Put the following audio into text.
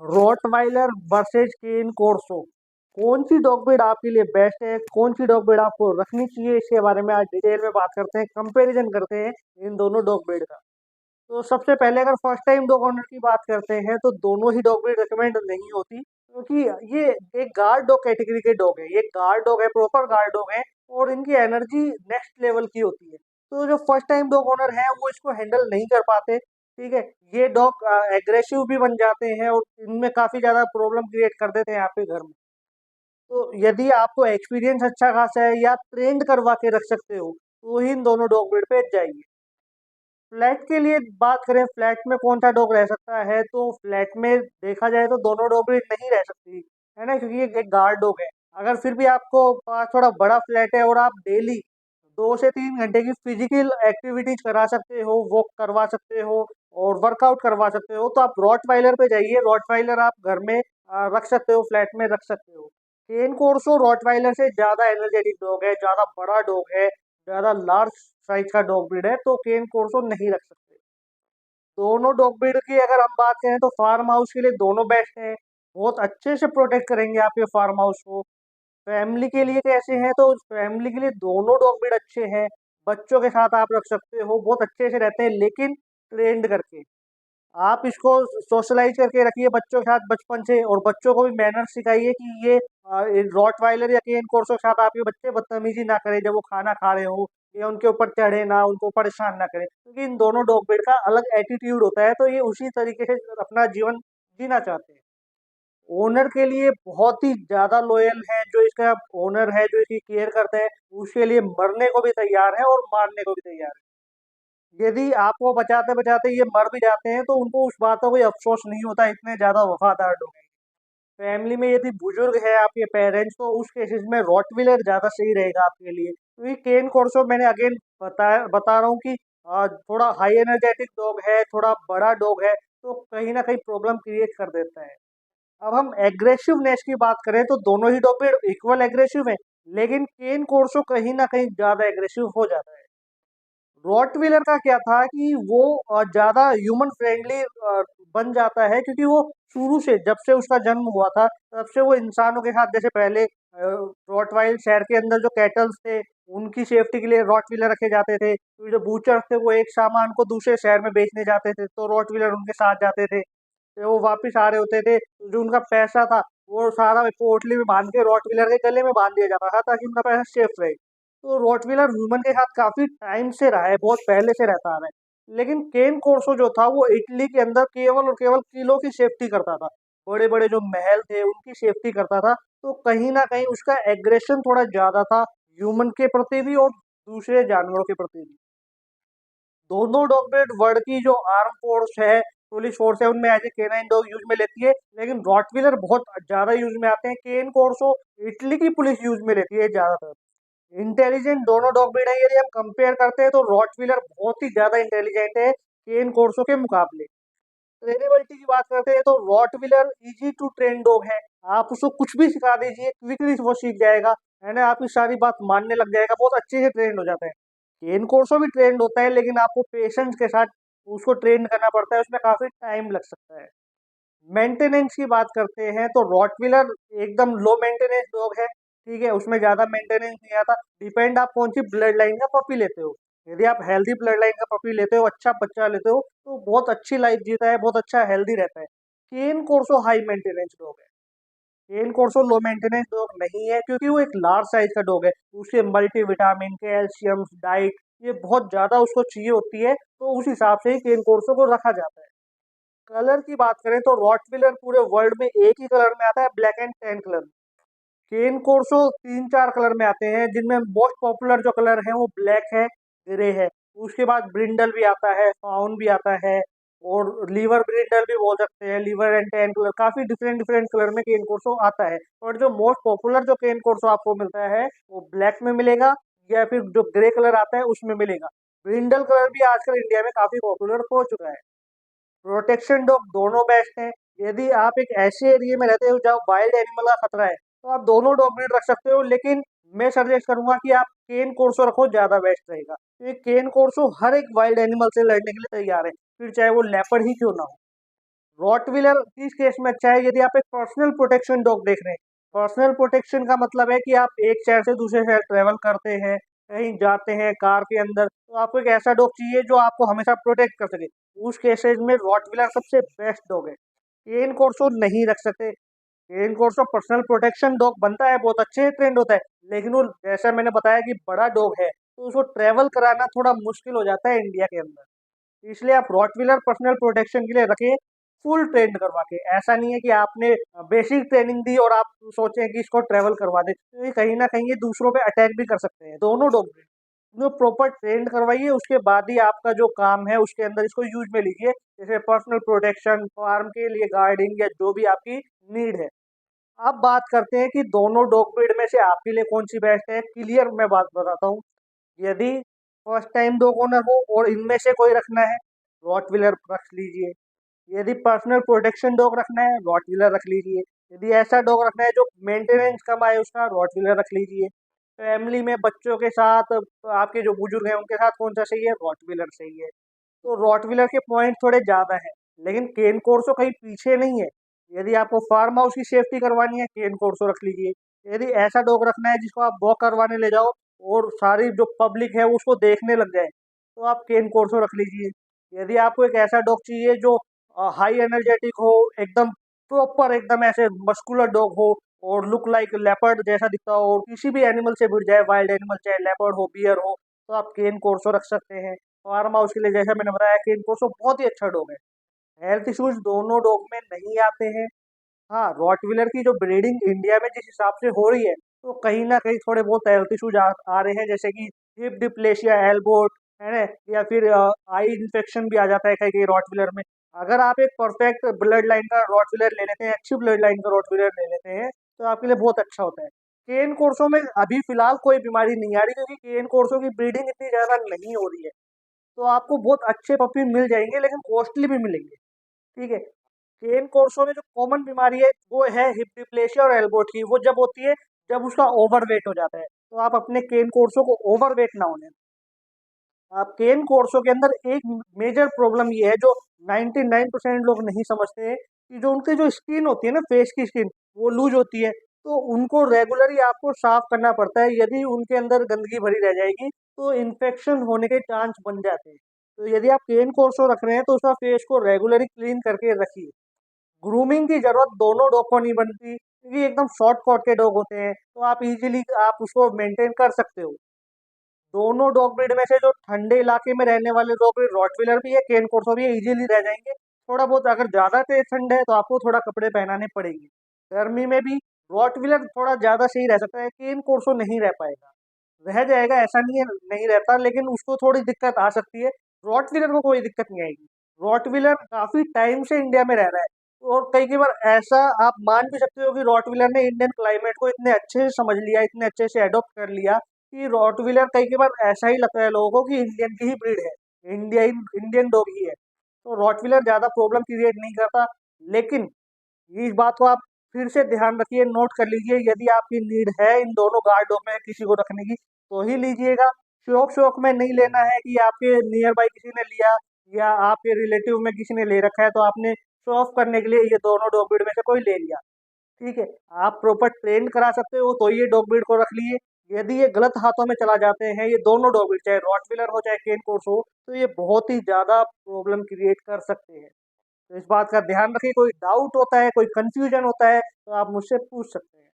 Rottweiler versus केन कोर्सो, कौन सी dog breed आपके लिए बेस्ट है, कौन सी डॉग ब्रीड आपको रखनी चाहिए, इसके बारे में आज डिटेल में बात करते हैं, कंपैरिजन करते हैं इन दोनों डॉग ब्रीड का। तो सबसे पहले अगर फर्स्ट टाइम डॉग ओनर की बात करते हैं तो दोनों ही डॉग ब्रीड रिकमेंड नहीं होती, क्योंकि ये एक गार्ड डॉग कैटेगरी के डॉग है, ये गार्ड डॉग है, प्रॉपर गार्ड डॉग है, और इनकी एनर्जी नेक्स्ट लेवल की होती है। तो जो फर्स्ट टाइम डॉग ओनर है वो इसको हैंडल नहीं कर पाते। ठीक है, ये डॉग एग्रेसिव भी बन जाते हैं और इनमें काफी ज्यादा प्रॉब्लम क्रिएट कर देते हैं आपके घर में। तो यदि आपको एक्सपीरियंस अच्छा खासा है या ट्रेंड करवा के रख सकते हो तो ही इन दोनों डॉग ब्रीड पे जाइए। फ्लैट के लिए बात करें, फ्लैट में कौन सा डॉग रह सकता है, तो फ्लैट में देखा जाए तो दोनों डॉग ब्रीड नहीं रह सकती है ना, क्योंकि ये एक गार्ड डॉग है। अगर फिर भी आपको पास थोड़ा बड़ा फ्लैट है और आप डेली 2 से 3 घंटे की फिजिकल एक्टिविटीज करा सकते हो, वॉक करवा सकते हो और वर्कआउट करवा सकते हो, तो आप रॉटवाइलर पे जाइए। रॉटवाइलर आप घर में रख सकते हो, फ्लैट में रख सकते हो। केन कोर्सो रॉटवाइलर से ज्यादा एनर्जेटिक डॉग है, ज्यादा बड़ा डॉग है, ज्यादा लार्ज साइज का डॉग ब्रीड है, तो केन कोर्सो नहीं रख सकते। दोनों डॉग ब्रीड की अगर हम बात करें तो फार्म हाउस के लिए दोनों बेस्ट है, बहुत अच्छे से प्रोटेक्ट करेंगे आपके फार्म हाउस को। फैमिली के लिए कैसे हैं, तो फैमिली के लिए दोनों डॉग ब्रीड अच्छे हैं। बच्चों के साथ आप रख सकते हो, बहुत अच्छे से रहते हैं, लेकिन ट्रेंड करके आप इसको सोशलाइज करके रखिए बच्चों के साथ बचपन से, और बच्चों को भी मैनर्स सिखाइए कि ये रॉटवाइलर या केन कोर्सो के साथ आपके बच्चे बदतमीजी ना करें जब वो खाना खा रहे हो, या उनके ऊपर चढ़े ना, उनको परेशान ना करें, क्योंकि इन दोनों डॉग ब्रीड का अलग एटीट्यूड होता है, तो ये उसी तरीके से अपना जीवन जीना चाहते हैं। ओनर के लिए बहुत ही ज्यादा लॉयल है, जो इसका ओनर है, जो इसकी केयर करता है, उसके लिए मरने को भी तैयार है और मारने को भी तैयार है। यदि आपको बचाते बचाते ये मर भी जाते हैं तो उनको उस बात का कोई अफसोस नहीं होता, इतने ज्यादा वफादार लोग हैं। फैमिली में यदि बुजुर्ग है आपके पेरेंट्स, तो उस केसेस में रॉटविलर ज्यादा सही रहेगा आपके लिए, क्योंकि केन कोर्सो मैंने अगेन बता रहा हूँ कि थोड़ा हाई एनर्जेटिक डॉग है, थोड़ा बड़ा डॉग है, तो कहीं ना कहीं प्रॉब्लम क्रिएट कर देता है। अब हम एग्रेसिवनेस की बात करें तो दोनों ही डॉग इक्वल एग्रेसिव है, लेकिन केन कोर्सो कहीं ना कहीं ज्यादा एग्रेसिव हो जाता है। रॉटविलर का क्या था कि वो ज्यादा ह्यूमन फ्रेंडली बन जाता है, क्योंकि वो शुरू से, जब से उसका जन्म हुआ था, तब से वो इंसानों के साथ, जैसे पहले रॉटवाइल शहर के अंदर जो कैटल्स थे उनकी सेफ्टी के लिए रॉटविलर रखे जाते थे, तो जो बूचर थे वो एक सामान को दूसरे शहर में बेचने जाते थे तो रॉटविलर उनके साथ जाते थे। फिर वो वापस आ रहे होते थे, जो उनका पैसा था वो सारा पोटली में बांध के रॉटविलर के गले में बांध दिया जाता था, ताकि उनका पैसा सेफ रहे। तो रॉटविलर ह्यूमन के साथ काफी टाइम से रहा है, बहुत पहले से रहता आ रहा है, लेकिन केन कोर्सो जो था वो इटली के अंदर केवल और केवल किलो की सेफ्टी करता था, बड़े बड़े जो महल थे उनकी सेफ्टी करता था। तो कहीं ना कहीं उसका एग्रेशन थोड़ा ज्यादा था, ह्यूमन के प्रति भी और दूसरे जानवरों के प्रति भी। दोनों डॉग ब्रीड वर्ल्ड की जो आर्म फोर्स है, पुलिस फोर्स है, उनमें as a canine dog use में लेती है, लेकिन रॉटविलर बहुत ज्यादा यूज में आते हैं। केन कोर्सो इटली की पुलिस यूज में लेती है ज्यादातर। इंटेलिजेंट दोनों डॉग ब्रीड है, यदि हम कंपेयर करते हैं तो रॉटविलर बहुत ही ज्यादा इंटेलिजेंट है केन कोर्सो के मुकाबले। ट्रेनेबिलिटी की बात करते हैं तो rottweiler easy to train dog है, आप उसको कुछ भी सिखा दीजिए क्विकली वो सीख जाएगा, है ना, आपकी सारी बात मानने लग जाएगा, बहुत अच्छे से ट्रेंड हो जाता है। केन कोर्सो भी ट्रेंड होता है, लेकिन आपको पेशेंस के साथ उसको ट्रेन करना पड़ता है, उसमें काफी टाइम लग सकता है। मेंटेनेंस की बात करते हैं तो रॉटविलर एकदम लो मेंटेनेंस डॉग है, ठीक है, उसमें ज्यादा मेंटेनेंस नहीं आता। डिपेंड आप कौन सी ब्लड लाइन का पपी लेते हो, यदि आप हेल्दी ब्लड लाइन का पपी लेते हो, अच्छा बच्चा लेते हो, तो बहुत अच्छी लाइफ जीता है, बहुत अच्छा हेल्दी रहता है। केन कोर्सो हाई मेंटेनेंस डॉग है, केन कोर्सो लो मेंटेनेंस डॉग नहीं है, क्योंकि वो एक लार्ज साइज का डॉग है, उसे मल्टीविटामिन, कैल्शियम डाइट ये बहुत ज्यादा उसको चाहिए होती है, तो उस हिसाब से ही केन कोर्सो को रखा जाता है। कलर की बात करें तो रॉटविलर पूरे वर्ल्ड में एक ही कलर में आता है, black and tan colour. Cane corso 3 4 colour में आते हैं, जिनमें मोस्ट पॉपुलर जो कलर है वो ब्लैक है, ग्रे है। उसके बाद ब्रिंडल भी आता है, फाउन भी आता है, और लीवर ब्रिंडल भी बोल सकते हैं, लीवर एंड टैन कलर, काफी डिफरेंट डिफरेंट कलर में केन कोर्सो आता है। और जो मोस्ट पॉपुलर जो केन कोर्सो आपको मिलता है वो ब्लैक में मिलेगा, या फिर जो ग्रे कलर आता है उसमें मिलेगा। ब्रिंडल कलर भी आजकल इंडिया में काफी पॉपुलर हो चुका है। प्रोटेक्शन डॉग दोनों बेस्ट हैं। यदि आप एक ऐसे एरिया में रहते हो जहाँ वाइल्ड एनिमल का खतरा है, तो आप दोनों डॉग ब्रीड रख सकते हो, लेकिन मैं सजेस्ट करूंगा कि आप केन कोर्सो रखो, ज्यादा बेस्ट रहेगा, क्योंकि केन कोर्सो हर एक वाइल्ड एनिमल से लड़ने के लिए तैयार है, फिर चाहे वो लेपर्ड ही क्यों ना हो। रॉटविलर किस केस में अच्छा है? यदि आप एक पर्सनल प्रोटेक्शन डॉग देख रहे हैं। पर्सनल प्रोटेक्शन का मतलब है कि आप एक शहर से दूसरे शहर ट्रेवल करते हैं, कहीं जाते हैं कार के अंदर, तो आपको एक ऐसा डॉग चाहिए जो आपको हमेशा प्रोटेक्ट कर सके। उस केसेस में रॉटविलर सबसे बेस्ट डॉग है। केन कोर्सो नहीं रख सकते। केन कोर्सो पर्सनल प्रोटेक्शन डॉग बनता है, बहुत अच्छे ट्रेंड होता है, लेकिन वो जैसा मैंने बताया कि बड़ा डॉग है, तो उसको ट्रेवल कराना थोड़ा मुश्किल हो जाता है इंडिया के अंदर। इसलिए आप रॉटविलर पर्सनल प्रोटेक्शन के लिए रखिए, फुल ट्रेंड करवा के। ऐसा नहीं है कि आपने बेसिक ट्रेनिंग दी और आप सोचें कि इसको ट्रेवल करवा दें, तो ये कहीं ना कहीं ये दूसरों पे अटैक भी कर सकते हैं। दोनों डॉग जो प्रॉपर ट्रेंड करवाइए, उसके बाद ही आपका जो काम है उसके अंदर इसको यूज में लीजिए, जैसे पर्सनल प्रोटेक्शन, फार्म के लिए गार्डिंग, या जो भी आपकी नीड है। अब बात करते हैं कि दोनों डॉग ब्रीड में से आपके लिए कौन सी बेस्ट है। क्लियर मैं बात बताता हूँ। यदि फर्स्ट टाइम डॉग ओनर हो और इनमें से कोई रखना है, रॉटविलर रख लीजिए। यदि पर्सनल प्रोटेक्शन डॉग रखना है, रॉटविलर रख लीजिए। यदि ऐसा डॉग रखना है जो मेंटेनेंस कम आए, उसका रॉटविलर रख लीजिए। फैमिली में बच्चों के साथ, आपके जो बुजुर्ग हैं उनके साथ कौन सा सही है? रॉटविलर सही है। तो रॉटविलर के पॉइंट थोड़े ज़्यादा हैं, लेकिन केन कोर्सो कहीं पीछे नहीं है। यदि आपको फार्म हाउस की सेफ्टी करवानी है, केन कोर्सो रख लीजिए। यदि ऐसा डॉग रखना है जिसको आप वॉक करवाने ले जाओ और सारी जो पब्लिक है उसको देखने लग जाए, तो आप केन कोर्सो रख लीजिए। यदि आपको एक ऐसा डॉग चाहिए जो हाई एनर्जेटिक हो, एकदम प्रॉपर, एकदम ऐसे मस्कुलर डॉग हो और लुक लाइक लेपर्ड जैसा दिखता हो और किसी भी एनिमल से भिड़ जाए, वाइल्ड एनिमल, चाहे लेपर्ड हो, बियर हो, तो आप केन कोर्सो रख सकते हैं। फार्म हाउस के लिए जैसा मैंने बताया, केन कोर्सो बहुत ही अच्छा डॉग है। हेल्थ इश्यूज दोनों डॉग में नहीं आते हैं। हाँ, रॉटविलर की जो ब्रीडिंग इंडिया में जिस हिसाब से हो रही है, तो कहीं ना कहीं थोड़े बहुत हेल्थ इश्यूज आ रहे हैं, जैसे कि हिप डिप्लेशिया, एल्बोट, है ना, या फिर आई इन्फेक्शन भी आ जाता है कहीं कहीं रॉटविलर में। अगर आप एक परफेक्ट ब्लड लाइन का रॉटविलर ले लेते हैं, अच्छी ब्लड लाइन का रॉटविलर ले लेते हैं, तो आपके लिए बहुत अच्छा होता है। केन कोर्सो में अभी फिलहाल कोई बीमारी नहीं आ रही, क्योंकि केन कोर्सो की ब्रीडिंग इतनी ज्यादा नहीं हो रही है। तो आपको बहुत अच्छे पपी मिल जाएंगे, लेकिन कॉस्टली भी मिलेंगे। ठीक है। केन कोर्सो में जो कॉमन बीमारी है वो है हिप डिप्लेशिया और एल्बोट की। वो जब होती है जब उसका ओवरवेट हो जाता है, तो आप अपने केन कोर्सो को ओवरवेट ना होने दें। आप केन कोर्सो के अंदर एक मेजर प्रॉब्लम ये है जो 99% लोग नहीं समझते हैं, कि जो उनकी जो स्किन होती है ना, फेस की स्किन, वो लूज होती है, तो उनको रेगुलरली आपको साफ करना पड़ता है। यदि उनके अंदर गंदगी भरी रह जाएगी, तो इन्फेक्शन होने के चांस बन जाते हैं। तो यदि आप केन कोर्सो रख रहे हैं, तो उसका फेस को रेगुलरली क्लीन करके रखिए। ग्रूमिंग की जरूरत दोनों डॉग को नहीं बनती, क्योंकि एकदम शॉर्ट कॉट के डॉग होते हैं, तो आप इजीली आप उसको मेंटेन कर सकते हो। दोनों डॉग ब्रीड में से जो ठंडे इलाके में रहने वाले डॉग ब्रीड, रॉटविलर भी है, केन कोर्सो भी है, इजीली रह जाएंगे। थोड़ा बहुत अगर ज्यादा तेज ठंड है तो आपको थोड़ा कपड़े पहनाने पड़ेंगे। गर्मी में भी रॉटविलर थोड़ा ज्यादा सही रह सकता है, केन कोर्सो नहीं रह पाएगा। रह जाएगा, ऐसा नहीं है नहीं रहता, लेकिन उसको थोड़ी दिक्कत आ सकती है। रॉटविलर को कोई दिक्कत नहीं आएगी। रॉटविलर काफी टाइम से इंडिया में रह रहा है, और कई बार ऐसा आप मान भी सकते हो कि रॉटविलर ने इंडियन क्लाइमेट को इतने अच्छे से समझ लिया, इतने अच्छे से अडॉप्ट कर लिया, कि रॉटविलर कई बार ऐसा ही लगता है लोगों को कि इंडियन की ही ब्रीड है, इंडियन डॉग ही है। तो रॉटविलर ज्यादा प्रॉब्लम क्रिएट नहीं करता। लेकिन इस बात को आप फिर से ध्यान रखिए, नोट कर लीजिए, यदि आपकी नीड है इन दोनों गार्डों में किसी को रखने की, तो ही लीजिएगा। शौक शौक में नहीं लेना है कि आपके नियर बाई किसी ने लिया, या आपके रिलेटिव में किसी ने ले रखा है, तो आपने शो ऑफ करने के लिए ये दोनों डॉग ब्रीड में से कोई ले लिया। ठीक है। आप प्रॉपर ट्रेन करा सकते हो तो ये डॉग ब्रीड को रख लिए। यदि ये गलत हाथों में चला जाते हैं, ये दोनों डॉग ब्रीड, चाहे रॉटविलर हो चाहे केन कोर्स हो, तो ये बहुत ही ज्यादा प्रॉब्लम क्रिएट कर सकते हैं। तो इस बात का ध्यान रखिए। कोई डाउट होता है, कोई कंफ्यूजन होता है, तो आप मुझसे पूछ सकते हैं।